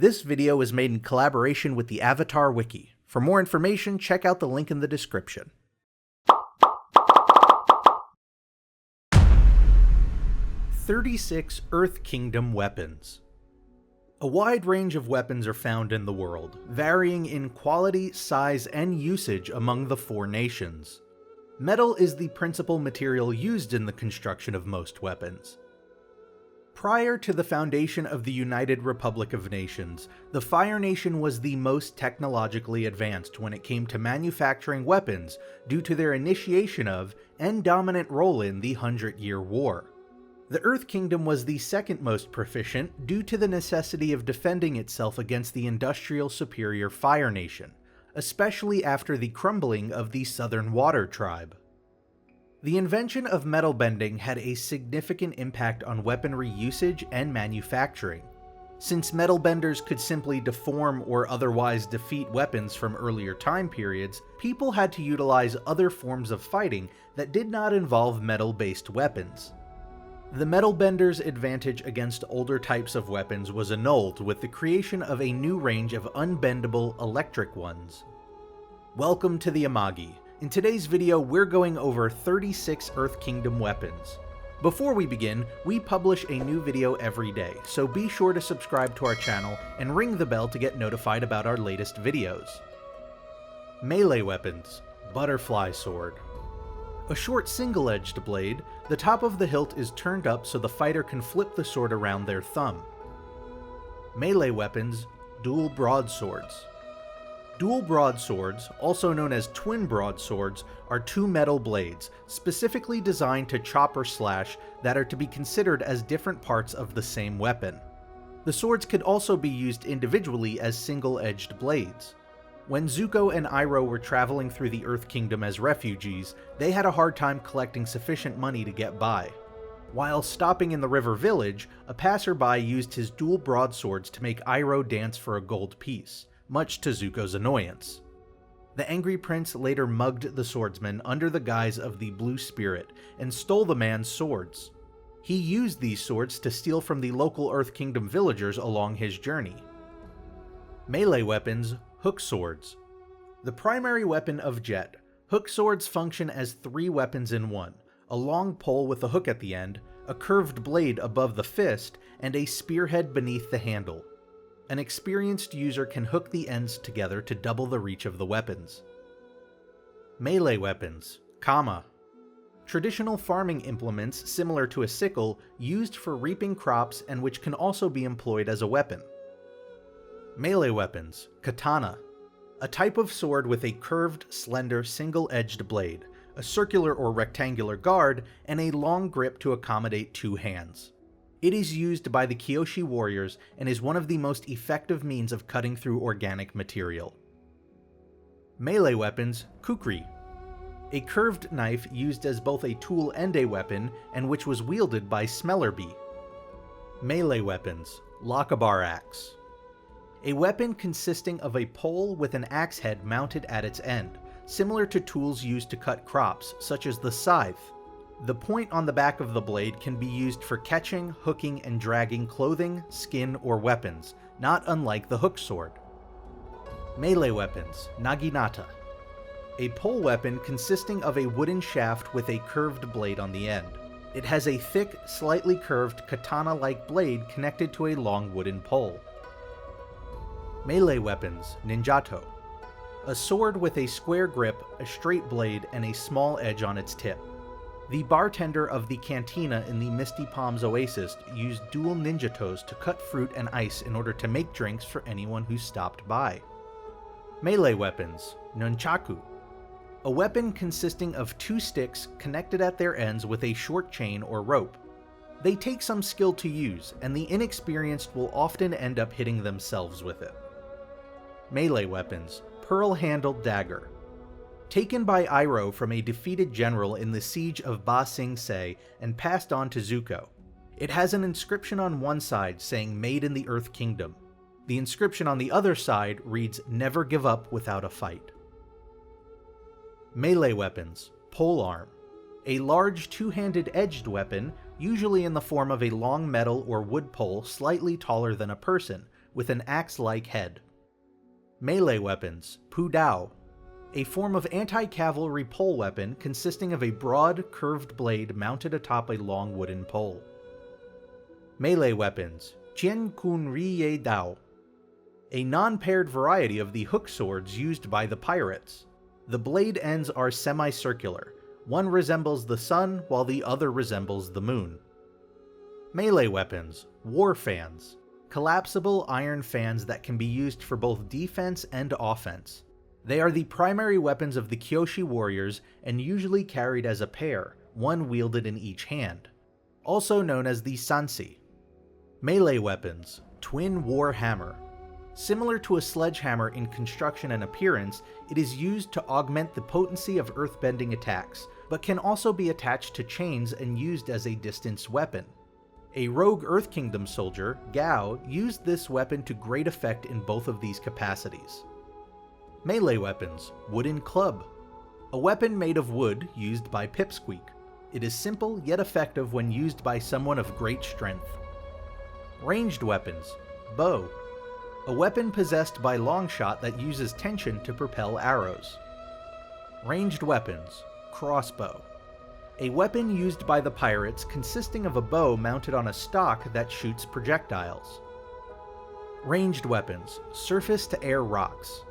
This video is made in collaboration with the Avatar Wiki. For more information, check out the link in the description. "36 Earth Kingdom weapons. A wide range of weapons are found in the world, varying in quality, size, and usage among the four nations. Metal is the principal material used in the construction of most weapons. Prior to the foundation of the United Republic of Nations, the Fire Nation was the most technologically advanced when it came to manufacturing weapons due to their initiation of and dominant role in the 100-Year War. The Earth Kingdom was the second most proficient due to the necessity of defending itself against the industrial superior Fire Nation, especially after the crumbling of the Southern Water Tribe. The invention of metalbending had a significant impact on weaponry usage and manufacturing. Since metalbenders could simply deform or otherwise defeat weapons from earlier time periods, people had to utilize other forms of fighting that did not involve metal-based weapons. The metalbenders' advantage against older types of weapons was annulled with the creation of a new range of unbendable electric ones. Welcome to the Amagi. In today's video, we're going over 36 Earth Kingdom weapons. Before we begin, we publish a new video every day, so be sure to subscribe to our channel and ring the bell to get notified about our latest videos. Melee weapons. Butterfly sword. A short single-edged blade, the top of the hilt is turned up so the fighter can flip the sword around their thumb. Melee weapons. Dual broadswords. Dual broadswords, also known as twin broadswords, are two metal blades, specifically designed to chop or slash, that are to be considered as different parts of the same weapon. The swords could also be used individually as single-edged blades. When Zuko and Iroh were traveling through the Earth Kingdom as refugees, they had a hard time collecting sufficient money to get by. While stopping in the river village, a passerby used his dual broadswords to make Iroh dance for a gold piece, much to Zuko's annoyance. The angry prince later mugged the swordsman under the guise of the Blue Spirit and stole the man's swords. He used these swords to steal from the local Earth Kingdom villagers along his journey. Melee weapons. Hook swords. The primary weapon of Jet, hook swords function as three weapons in one: a long pole with a hook at the end, a curved blade above the fist, and a spearhead beneath the handle. An experienced user can hook the ends together to double the reach of the weapons. Melee weapons. Kama. Traditional farming implements similar to a sickle, used for reaping crops and which can also be employed as a weapon. Melee weapons. Katana. A type of sword with a curved, slender, single-edged blade, a circular or rectangular guard, and a long grip to accommodate two hands. It is used by the Kyoshi warriors and is one of the most effective means of cutting through organic material. Melee weapons. Kukri. A curved knife used as both a tool and a weapon, and which was wielded by Smellerbee. Melee weapons. Lochaber Axe. A weapon consisting of a pole with an axe head mounted at its end, similar to tools used to cut crops, such as the scythe. The point on the back of the blade can be used for catching, hooking, and dragging clothing, skin, or weapons, not unlike the hook sword. Melee weapons. Naginata. A pole weapon consisting of a wooden shaft with a curved blade on the end. It has a thick, slightly curved katana-like blade connected to a long wooden pole. Melee weapons. Ninjato. A sword with a square grip, a straight blade, and a small edge on its tip. The bartender of the cantina in the Misty Palms Oasis used dual ninjatos to cut fruit and ice in order to make drinks for anyone who stopped by. Melee weapons. Nunchaku. A weapon consisting of two sticks connected at their ends with a short chain or rope. They take some skill to use, and the inexperienced will often end up hitting themselves with it. Melee weapons. Pearl-handled dagger. Taken by Iroh from a defeated general in the siege of Ba Sing Se and passed on to Zuko. It has an inscription on one side saying "Made in the Earth Kingdom." The inscription on the other side reads "Never give up without a fight." Melee weapons. Polearm. A large two-handed edged weapon, usually in the form of a long metal or wood pole slightly taller than a person, with an axe-like head. Melee weapons, Pu Dao, a form of anti-cavalry pole weapon consisting of a broad, curved blade mounted atop a long wooden pole. Melee weapons, Qian Kun Ri Dao, a non-paired variety of the hook swords used by the pirates. The blade ends are semicircular. One resembles the sun, while the other resembles the moon. Melee weapons, War Fans, collapsible iron fans that can be used for both defense and offense. They are the primary weapons of the Kyoshi warriors and usually carried as a pair, one wielded in each hand, also known as the Sansi. Melee weapons, Twin War Hammer. Similar to a sledgehammer in construction and appearance, it is used to augment the potency of earthbending attacks, but can also be attached to chains and used as a distance weapon. A rogue Earth Kingdom soldier, Gao, used this weapon to great effect in both of these capacities. Melee weapons, Wooden Club. A weapon made of wood used by Pipsqueak. It is simple yet effective when used by someone of great strength. Ranged weapons, Bow. A weapon possessed by Longshot that uses tension to propel arrows. Ranged weapons, Crossbow. A weapon used by the pirates consisting of a bow mounted on a stock that shoots projectiles. Ranged weapons, Surface-to-Air Rocks.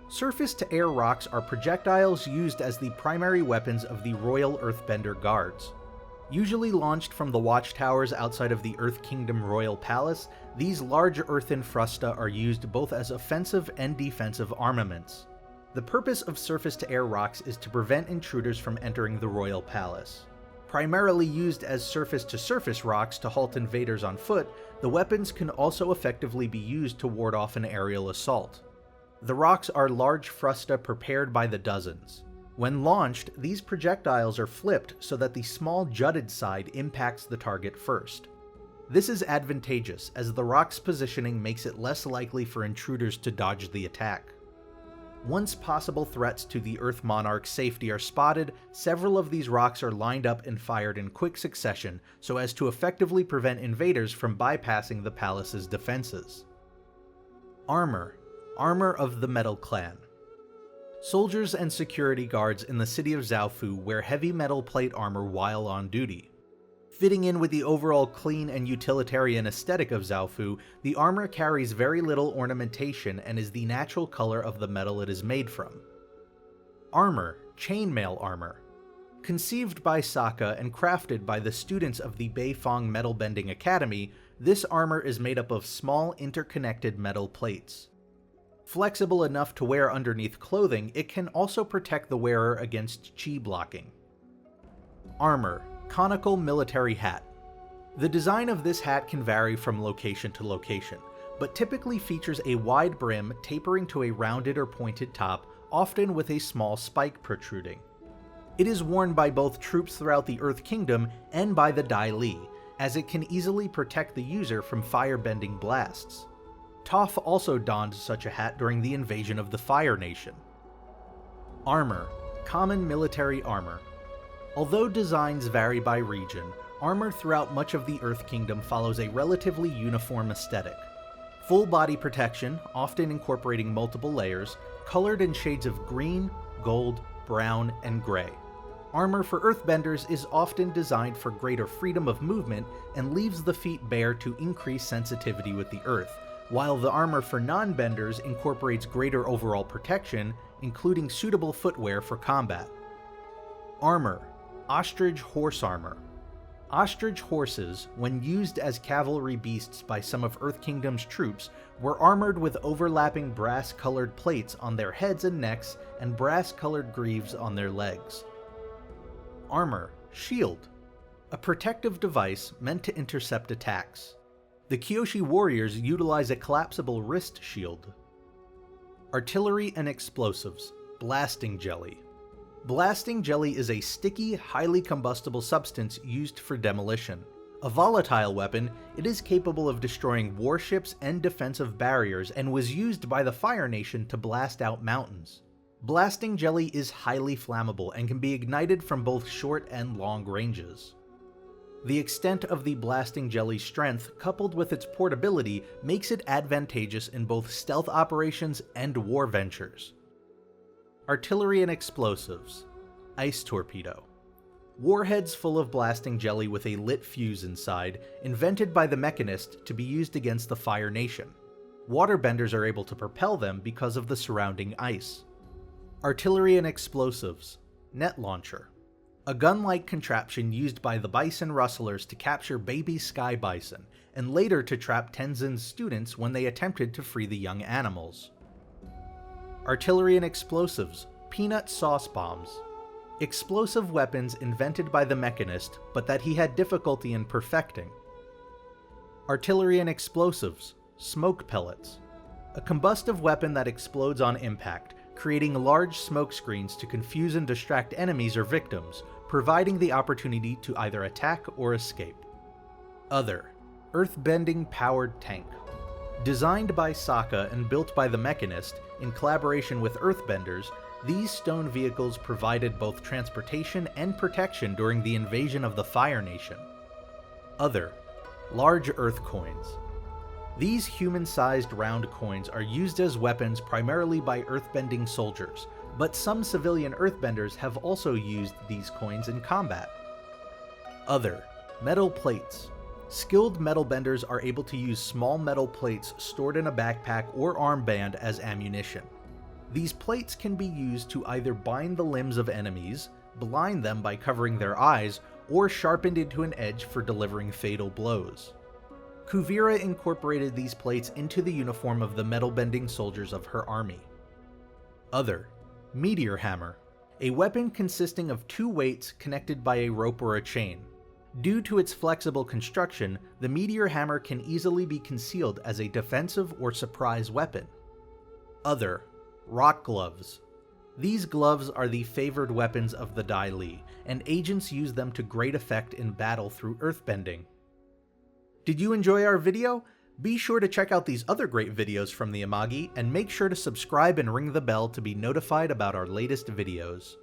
Surface-to-air rocks are projectiles used as the primary weapons of the Royal Earthbender Guards. Usually launched from the watchtowers outside of the Earth Kingdom Royal Palace, these large earthen frusta are used both as offensive and defensive armaments. The purpose of surface-to-air rocks is to prevent intruders from entering the Royal Palace. Primarily used as surface-to-surface rocks to halt invaders on foot, the weapons can also effectively be used to ward off an aerial assault. The rocks are large frusta prepared by the dozens. When launched, these projectiles are flipped so that the small jutted side impacts the target first. This is advantageous, as the rock's positioning makes it less likely for intruders to dodge the attack. Once possible threats to the Earth Monarch's safety are spotted, several of these rocks are lined up and fired in quick succession so as to effectively prevent invaders from bypassing the palace's defenses. Armor. Armor of the Metal Clan. Soldiers and security guards in the city of Zaofu wear heavy metal plate armor while on duty. Fitting in with the overall clean and utilitarian aesthetic of Zaofu, the armor carries very little ornamentation and is the natural color of the metal it is made from. Armor, chainmail armor. Conceived by Sokka and crafted by the students of the Beifong Metalbending Academy, this armor is made up of small interconnected metal plates. Flexible enough to wear underneath clothing, it can also protect the wearer against chi blocking. Armor, Conical Military Hat. The design of this hat can vary from location to location, but typically features a wide brim tapering to a rounded or pointed top, often with a small spike protruding. It is worn by both troops throughout the Earth Kingdom and by the Dai Li, as it can easily protect the user from fire-bending blasts. Toph also donned such a hat during the invasion of the Fire Nation. Armor, Common Military Armor. Although designs vary by region, armor throughout much of the Earth Kingdom follows a relatively uniform aesthetic. Full body protection, often incorporating multiple layers, colored in shades of green, gold, brown, and gray. Armor for Earthbenders is often designed for greater freedom of movement and leaves the feet bare to increase sensitivity with the earth, while the armor for non-benders incorporates greater overall protection, including suitable footwear for combat. Armor, Ostrich Horse Armor. Ostrich horses, when used as cavalry beasts by some of Earth Kingdom's troops, were armored with overlapping brass-colored plates on their heads and necks and brass-colored greaves on their legs. Armor, Shield. A protective device meant to intercept attacks. The Kyoshi warriors utilize a collapsible wrist shield. Artillery and Explosives, Blasting Jelly. Blasting jelly is a sticky, highly combustible substance used for demolition. A volatile weapon, it is capable of destroying warships and defensive barriers and was used by the Fire Nation to blast out mountains. Blasting jelly is highly flammable and can be ignited from both short and long ranges. The extent of the blasting jelly's strength, coupled with its portability, makes it advantageous in both stealth operations and war ventures. Artillery and explosives. Ice Torpedo. Warheads full of blasting jelly with a lit fuse inside, invented by the Mechanist to be used against the Fire Nation. Waterbenders are able to propel them because of the surrounding ice. Artillery and explosives. Net Launcher. A gun-like contraption used by the Bison Rustlers to capture baby sky bison, and later to trap Tenzin's students when they attempted to free the young animals. Artillery and explosives. Peanut Sauce Bombs. Explosive weapons invented by the Mechanist, but that he had difficulty in perfecting. Artillery and explosives. Smoke Pellets. A combustive weapon that explodes on impact, creating large smoke screens to confuse and distract enemies or victims, providing the opportunity to either attack or escape. Other. Earthbending Powered Tank. Designed by Sokka and built by the Mechanist, in collaboration with Earthbenders, these stone vehicles provided both transportation and protection during the invasion of the Fire Nation. Other. Large Earth Coins. These human-sized round coins are used as weapons primarily by earthbending soldiers, but some civilian earthbenders have also used these coins in combat. Other. Metal Plates. Skilled metalbenders are able to use small metal plates stored in a backpack or armband as ammunition. These plates can be used to either bind the limbs of enemies, blind them by covering their eyes, or sharpened into an edge for delivering fatal blows. Kuvira incorporated these plates into the uniform of the metalbending soldiers of her army. Other. Meteor Hammer. A weapon consisting of two weights connected by a rope or a chain. Due to its flexible construction, the Meteor Hammer can easily be concealed as a defensive or surprise weapon. Other. Rock Gloves. These gloves are the favored weapons of the Dai Li, and agents use them to great effect in battle through earthbending. Did you enjoy our video? Be sure to check out these other great videos from the Amagi, and make sure to subscribe and ring the bell to be notified about our latest videos.